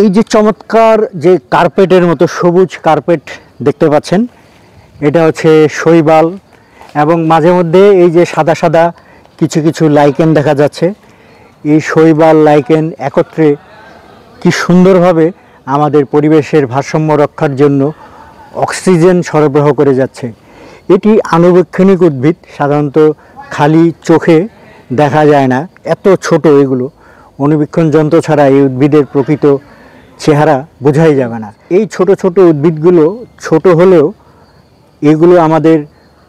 এই যে চমৎকার যে কার্পেটের মতো সবুজ কার্পেট দেখতে পাচ্ছেন, এটা হচ্ছে শৈবাল, এবং মাঝে মধ্যে এই যে সাদা সাদা কিছু কিছু লাইকেন দেখা যাচ্ছে। এই শৈবাল লাইকেন একত্রে কি সুন্দরভাবে আমাদের পরিবেশের ভারসাম্য রক্ষার জন্য অক্সিজেন সরবরাহ করে যাচ্ছে। এটি আনুবীক্ষণিক উদ্ভিদ, সাধারণত খালি চোখে দেখা যায় না, এত ছোট এগুলো। অণুবীক্ষণ যন্ত্র ছাড়া এই উদ্ভিদের প্রকৃত চেহারা বোঝাই যাবে না। এই ছোট ছোট উদ্ভিদগুলো ছোট হলেও এগুলো আমাদের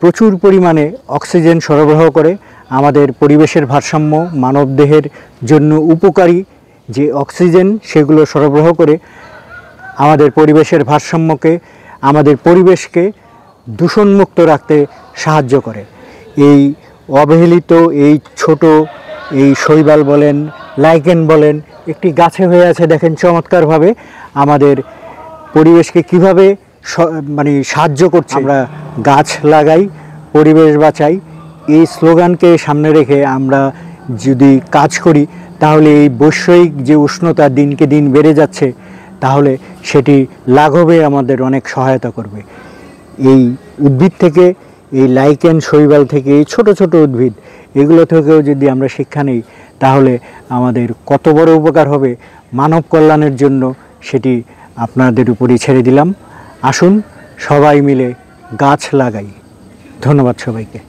প্রচুর পরিমাণে অক্সিজেন সরবরাহ করে। আমাদের পরিবেশের ভারসাম্য, মানবদেহের জন্য উপকারী যে অক্সিজেন সেগুলো সরবরাহ করে আমাদের পরিবেশের ভারসাম্যকে, আমাদের পরিবেশকে দূষণমুক্ত রাখতে সাহায্য করে। এই অবহেলিত এই ছোট এই শৈবাল বলেন, লাইকেন বলেন, একটি গাছে হয়ে আছে দেখেন চমৎকারভাবে আমাদের পরিবেশকে কিভাবে সাহায্য করছে। আমরা গাছ লাগাই, পরিবেশ বাঁচাই, এই স্লোগানকে সামনে রেখে আমরা যদি কাজ করি তাহলে এই বৈশ্বিক যে উষ্ণতা দিনকে দিন বেড়ে যাচ্ছে, তাহলে সেটি লাঘবে আমাদের অনেক সহায়তা করবে। এই উদ্ভিদ থেকে, এই লাইকেন শৈবাল থেকে, এই ছোট ছোট উদ্ভিদ, এগুলো থেকেও যদি আমরা শিক্ষা নিই তাহলে আমাদের কত বড় উপকার হবে মানব কল্যাণের জন্য, সেটি আপনাদের উপরই ছেড়ে দিলাম। আসুন সবাই মিলে গাছ লাগাই। ধন্যবাদ সবাইকে।